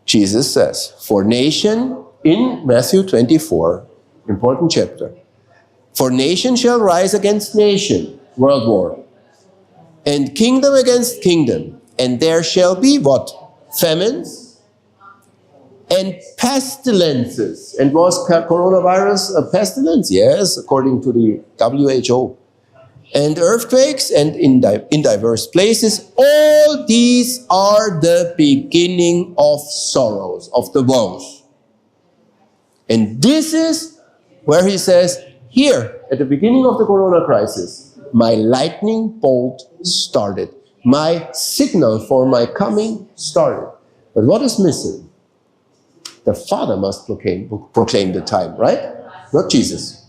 Jesus says, for nation, in Matthew 24, important chapter, for nation shall rise against nation, world war, and kingdom against kingdom, and there shall be what? Famines and pestilences. And was coronavirus a pestilence? Yes, according to the WHO. And earthquakes and in diverse places. All these are the beginning of sorrows, of the woes. And this is where he says, here, at the beginning of the corona crisis, my lightning bolt started. My signal for my coming started. But what is missing? The Father must proclaim the time, right? Not Jesus.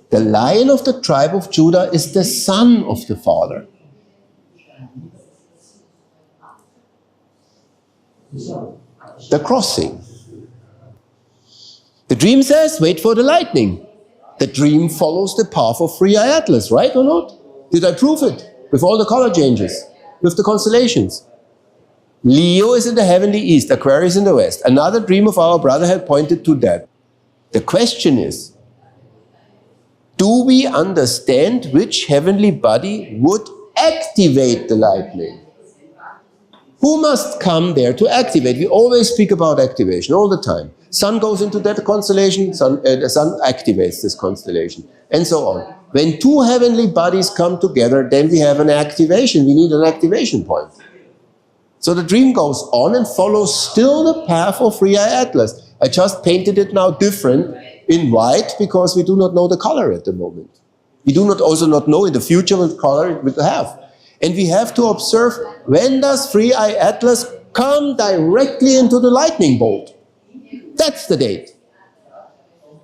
The Lion of the tribe of Judah is the Son of the Father. The crossing. The dream says, wait for the lightning. The dream follows the path of 3i Atlas, right or not? Did I prove it? With all the color changes, with the constellations. Leo is in the heavenly east, Aquarius in the west. Another dream of our brother had pointed to that. The question is, do we understand which heavenly body would activate the lightning? Who must come there to activate? We always speak about activation all the time. Sun goes into that constellation, the sun activates this constellation, and so on. When two heavenly bodies come together, then we have an activation. We need an activation point. So the dream goes on and follows still the path of 3i Atlas. I just painted it now different in white because we do not know the color at the moment. We do also not know in the future what color it will have. And we have to observe, when does 3i Atlas come directly into the lightning bolt? That's the date.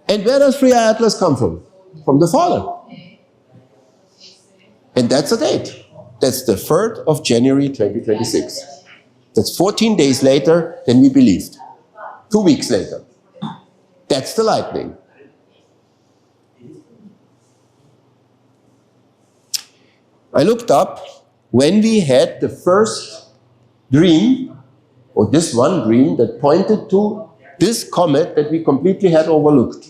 And where does 3i Atlas come from? From the Father. And that's the date. That's the 3rd of January 2026. That's 14 days later than we believed. 2 weeks later. That's the lightning. I looked up when we had the first dream, or this one dream that pointed to this comet that we completely had overlooked.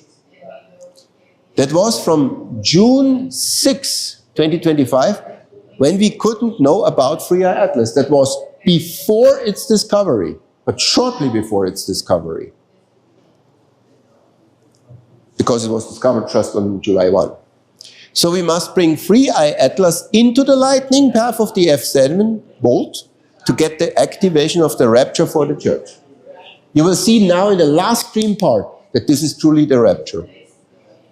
That was from June 6, 2025, when we couldn't know about 3i Atlas. That was before its discovery, but shortly before its discovery. Because it was discovered just on July 1. So we must bring 3i Atlas into the lightning path of the F7 bolt to get the activation of the rapture for the church. You will see now in the last dream part that this is truly the rapture.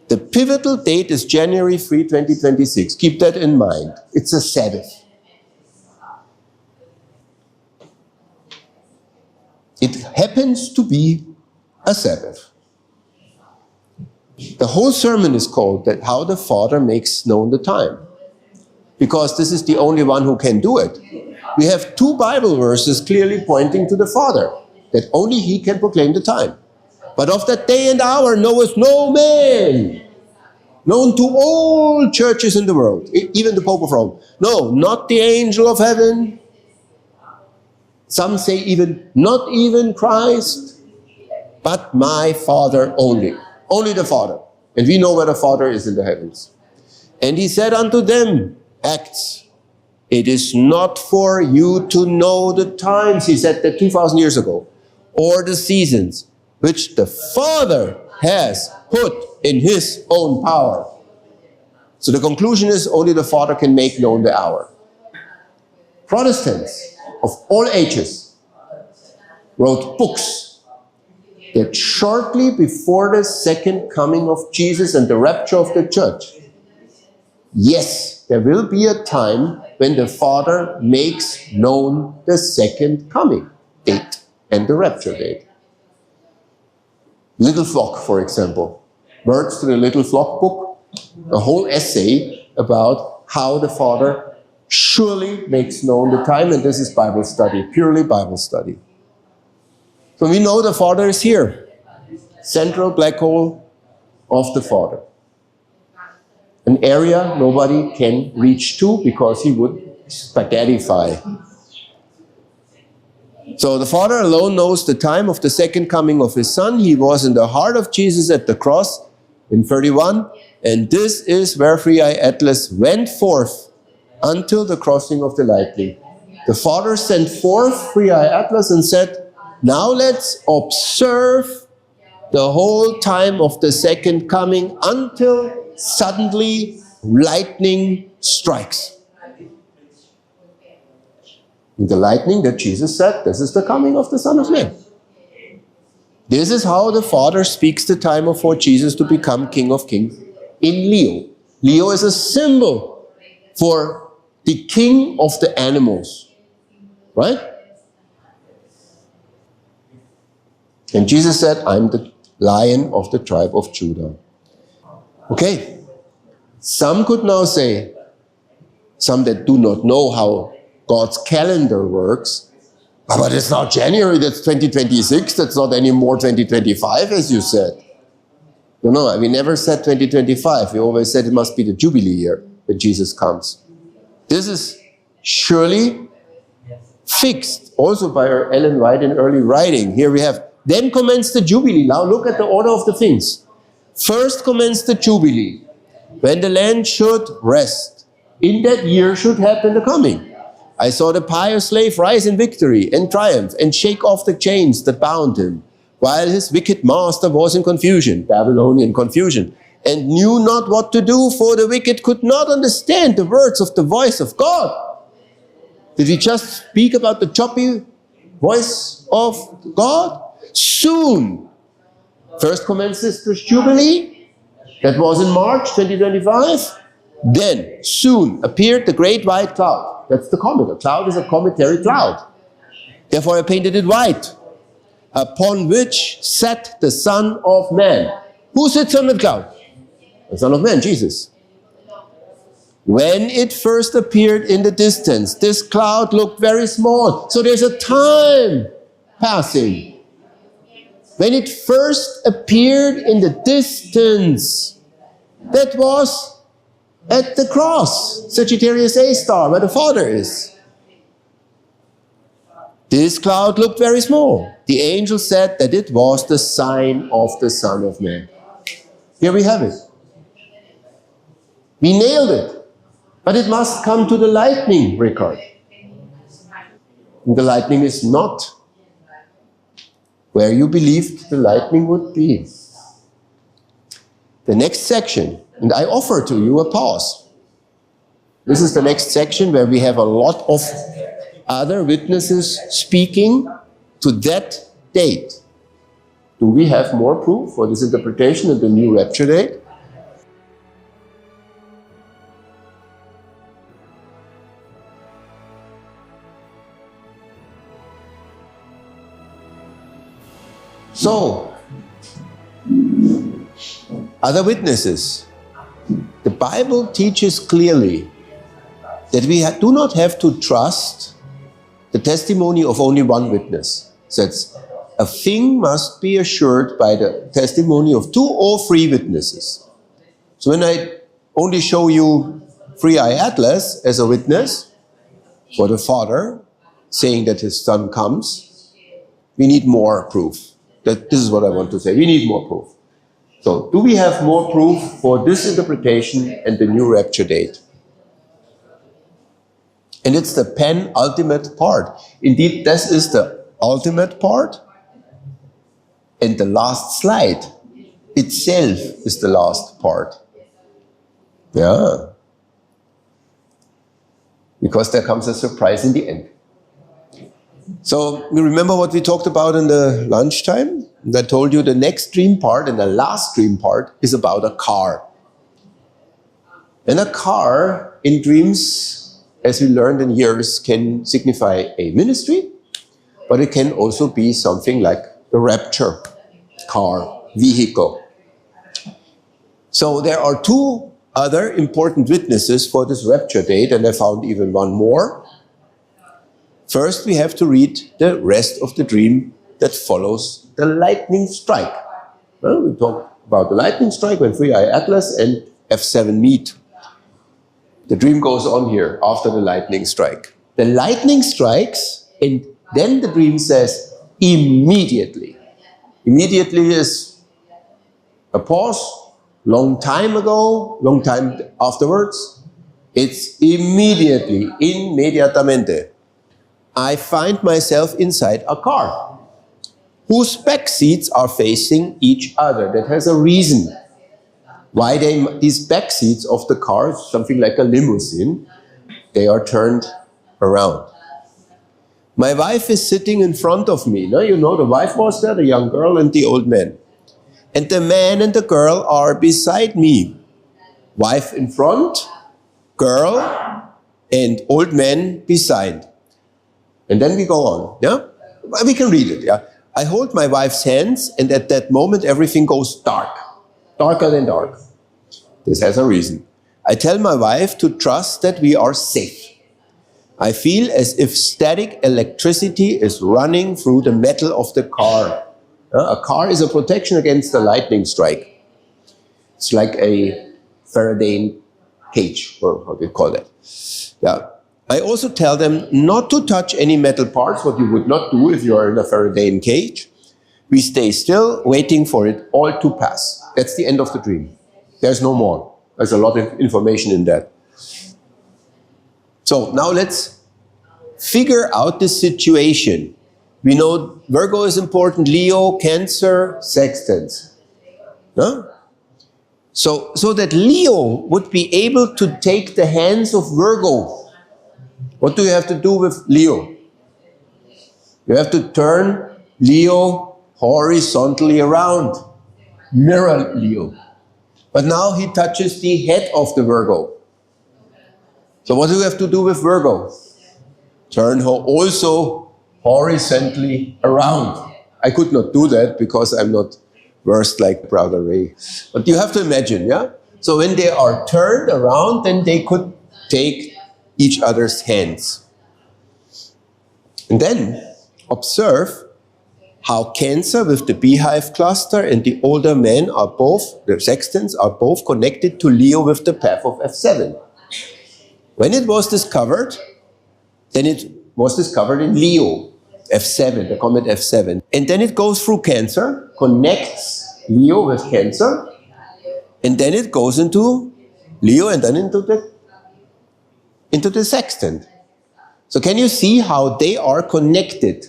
The pivotal date is January 3, 2026. Keep that in mind. It's a Sabbath. It happens to be a Sabbath. The whole sermon is called that how the Father makes known the time. Because this is the only one who can do it. We have 2 Bible verses clearly pointing to the Father, that only He can proclaim the time. But of that day and hour knoweth no man, known to all churches in the world, even the Pope of Rome. No, not the angel of heaven. Some say even, not even Christ, but my Father only. Only the Father. And we know where the Father is in the heavens. And He said unto them, Acts, it is not for you to know the times, He said that 2,000 years ago, or the seasons, which the Father has put in His own power. So the conclusion is only the Father can make known the hour. Protestants of all ages wrote books that shortly before the second coming of Jesus and the rapture of the church, yes, there will be a time when the Father makes known the second coming date and the rapture date. Little Flock, for example, Words to the Little Flock book, a whole essay about how the Father surely makes known the time, and this is Bible study, purely Bible study. So we know the Father is here, central black hole of the Father. An area nobody can reach to because He would spaghettify. So the Father alone knows the time of the second coming of his Son. He was in the heart of Jesus at the cross in 31. And this is where Free Eye Atlas went forth until the crossing of the lightning. The Father sent forth Free Eye Atlas and said, now let's observe the whole time of the second coming until suddenly lightning strikes. The lightning that Jesus said, this is the coming of the Son of Man. This is how the Father speaks the time for Jesus to become King of Kings in Leo. Leo is a symbol for the king of the animals, right? And Jesus said, I'm the Lion of the tribe of Judah. Okay, some could now say, some that do not know how God's calendar works, but it's not January, that's 2026, that's not anymore 2025, as you said. No, we never said 2025, we always said it must be the Jubilee year when Jesus comes. This is surely fixed, also by Ellen White in early writing. Here we have, then commenced the Jubilee. Now look at the order of the things. First commenced the Jubilee, when the land should rest. In that year should happen the coming. I saw the pious slave rise in victory and triumph and shake off the chains that bound him, while his wicked master was in confusion, Babylonian confusion, and knew not what to do, for the wicked could not understand the words of the voice of God. Did we just speak about the choppy voice of God? Soon, first commences the Jubilee, that was in March 2025. Then, soon appeared the great white cloud. That's the comet. A cloud is a cometary cloud. Therefore I painted it white, upon which sat the Son of Man. Who sits on the cloud? The Son of Man, Jesus. When it first appeared in the distance, this cloud looked very small. So there's a time passing. When it first appeared in the distance, that was at the cross, Sagittarius A star, where the Father is. This cloud looked very small. The angel said that it was the sign of the Son of Man. Here we have it. We nailed it. But it must come to the lightning record. And the lightning is not where you believed the lightning would be. The next section, and I offer to you a pause. This is the next section where we have a lot of other witnesses speaking to that date. Do we have more proof for this interpretation of the new rapture date? So, other witnesses. The Bible teaches clearly that we do not have to trust the testimony of only one witness. So a thing must be assured by the testimony of 2 or 3 witnesses. So when I only show you Free Eye Atlas as a witness for the Father saying that his Son comes, we need more proof. This is what I want to say. We need more proof. So, do we have more proof for this interpretation and the new rapture date? And it's the penultimate part. Indeed, this is the ultimate part. And the last slide itself is the last part. Yeah. Because there comes a surprise in the end. So, you remember what we talked about in the lunchtime? I told you the next dream part and the last dream part is about a car. And a car in dreams, as we learned in years, can signify a ministry, but it can also be something like the rapture car, vehicle. So there are 2 other important witnesses for this rapture date, and I found even one more. First, we have to read the rest of the dream that follows the lightning strike. Well, we talked about the lightning strike when Free Eye Atlas and F7 meet. The dream goes on here after the lightning strike. The lightning strikes, and Then the dream says, immediately. Immediately is a pause, long time ago, long time afterwards. It's immediately, inmediatamente. I find myself inside a car whose back seats are facing each other. That has a reason why these back seats of the car, something like a limousine, they are turned around. My wife is sitting in front of me. Now you know the wife was there, the young girl and the old man. And the man and the girl are beside me. Wife in front, girl, and old man beside. And then we go on, yeah? We can read it, yeah? I hold my wife's hands, and at that moment everything goes dark. Darker than dark. This has a reason. I tell my wife to trust that we are safe. I feel as if static electricity is running through the metal of the car. A car is a protection against a lightning strike. It's like a Faraday cage, or how do you call that? Yeah. I also tell them not to touch any metal parts, what you would not do if you are in a Faraday cage. We stay still, waiting for it all to pass. That's the end of the dream. There's no more. There's a lot of information in that. So now let's figure out the situation. We know Virgo is important, Leo, Cancer, Sextants. Huh? So that Leo would be able to take the hands of Virgo. What do you have to do with Leo? You have to turn Leo horizontally around. Mirror Leo. But now he touches the head of the Virgo. So what do you have to do with Virgo? Turn her also horizontally around. I could not do that because I'm not versed like Brother Ray. But you have to imagine, yeah? So when they are turned around, then they could take each other's hands. And then observe how Cancer with the beehive cluster and the older men are both, the sextants are both connected to Leo with the path of F7. When it was discovered, then it was discovered in Leo, F7, the comet F7. And then it goes through Cancer, connects Leo with Cancer, and then it goes into Leo and then into the sextant. So can you see how they are connected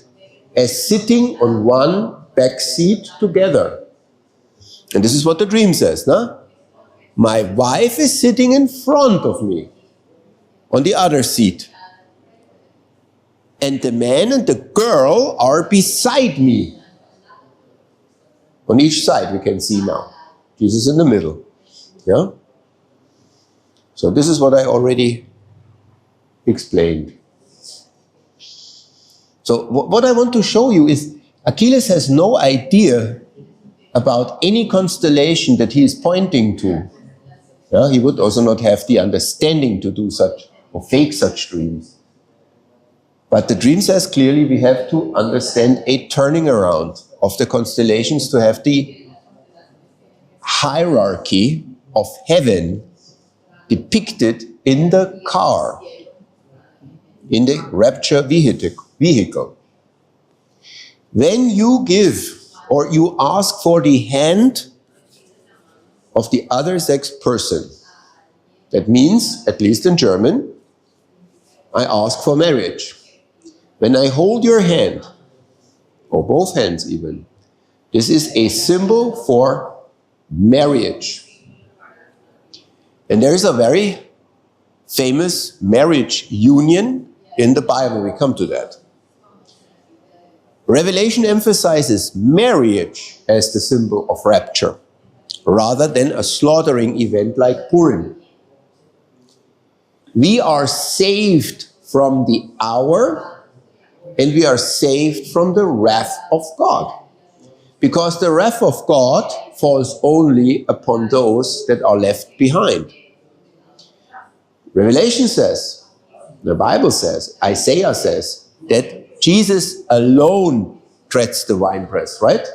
as sitting on one back seat together? And this is what the dream says, no? My wife is sitting in front of me on the other seat. And the man and the girl are beside me. On each side we can see now. Jesus in the middle. Yeah? So this is what I already explained. So what I want to show you is Achilles has no idea about any constellation that he is pointing to. Yeah? He would also not have the understanding to do such or fake such dreams. But the dream says clearly we have to understand a turning around of the constellations to have the hierarchy of heaven depicted in the car, in the rapture vehicle. When you give or you ask for the hand of the other sex person, that means, at least in German, I ask for marriage. When I hold your hand, or both hands even, this is a symbol for marriage. And there is a very famous marriage union in the Bible. We come to that. Revelation emphasizes marriage as the symbol of rapture, rather than a slaughtering event like Purim. We are saved from the hour, and we are saved from the wrath of God. Because the wrath of God falls only upon those that are left behind. Revelation says, the Bible says, Isaiah says, that Jesus alone treads the winepress, right?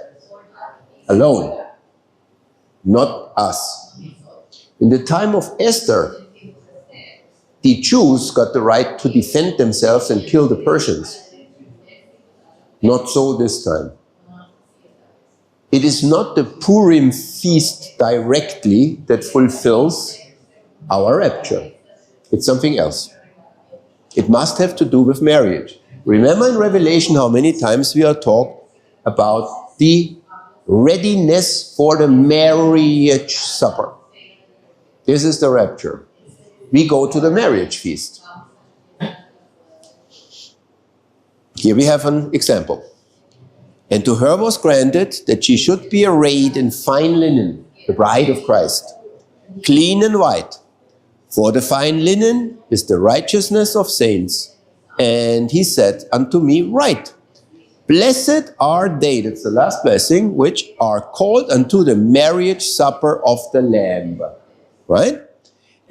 Alone. Not us. In the time of Esther, the Jews got the right to defend themselves and kill the Persians. Not so this time. It is not the Purim feast directly that fulfills our rapture. It's something else. It must have to do with marriage. Remember in Revelation how many times we are taught about the readiness for the marriage supper. This is the rapture. We go to the marriage feast. Here we have an example. And to her was granted that she should be arrayed in fine linen, the bride of Christ, clean and white. For the fine linen is the righteousness of saints. And he said unto me, Write, Blessed are they, that's the last blessing, which are called unto the marriage supper of the Lamb. Right?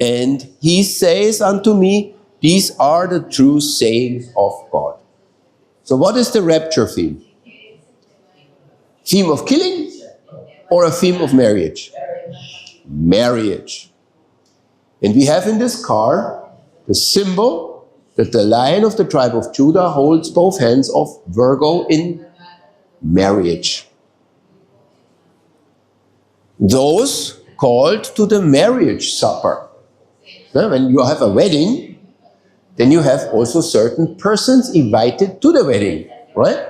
And he says unto me, These are the true sayings of God. So what is the rapture theme? Theme of killing or a theme of marriage? Marriage. And we have in this car the symbol that the Lion of the tribe of Judah holds both hands of Virgo in marriage. Those called to the marriage supper. Now, when you have a wedding, then you have also certain persons invited to the wedding, right?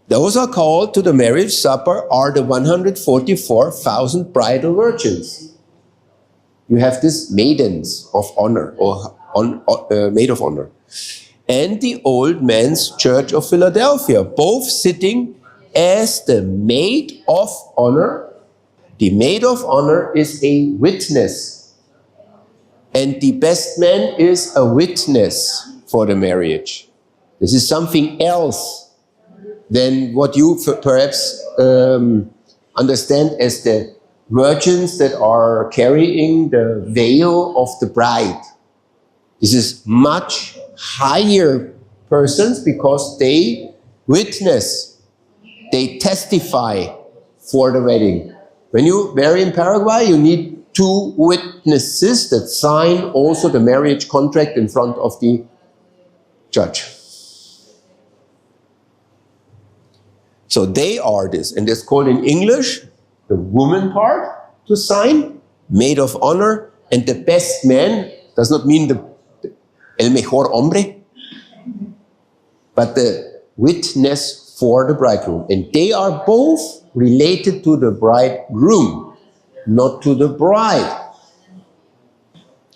Those are called to the marriage supper are the 144,000 bridal virgins. You have these maidens of honor, or maid of honor. And the old man's church of Philadelphia, both sitting as the maid of honor. The maid of honor is a witness. And the best man is a witness for the marriage. This is something else than what you perhaps understand as the virgins that are carrying the veil of the bride. This is much higher persons because they witness, they testify for the wedding. When you marry in Paraguay, you need 2 witnesses that sign also the marriage contract in front of the judge. So they are this, and it's called in English, the woman part to sign, maid of honor, and the best man does not mean the el mejor hombre, but the witness for the bridegroom. And they are both related to the bridegroom, not to the bride.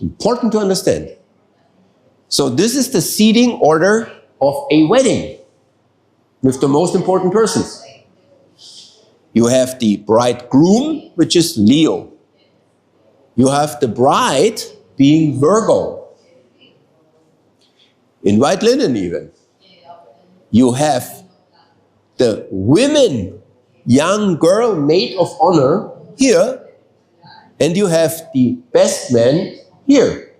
Important to understand. So this is the seating order of a wedding with the most important persons. You have the bridegroom, which is Leo. You have the bride being Virgo. In white linen even. You have the women, young girl, maid of honor here. And you have the best man here.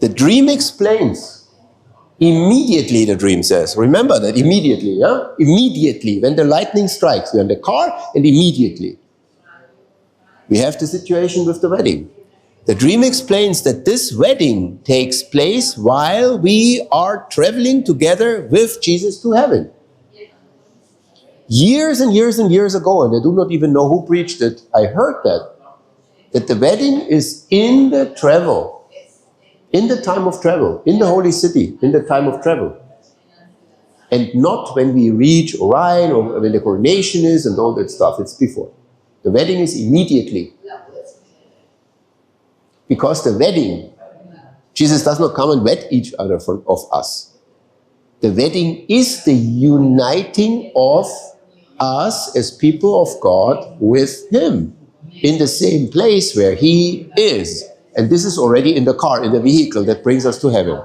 The dream explains. Immediately, the dream says. Remember that, immediately, yeah? Immediately, when the lightning strikes, we're in the car, and immediately. We have the situation with the wedding. The dream explains that this wedding takes place while we are traveling together with Jesus to heaven. Years and years and years ago, and I do not even know who preached it, I heard that the wedding is in the travel. In the time of travel, in the holy city, in the time of travel. And not when we reach Orion or when the coronation is and all that stuff, it's before. The wedding is immediately. Because the wedding, Jesus does not come and wed each other of us. The wedding is the uniting of us as people of God with Him in the same place where He is. And this is already in the car, in the vehicle that brings us to heaven.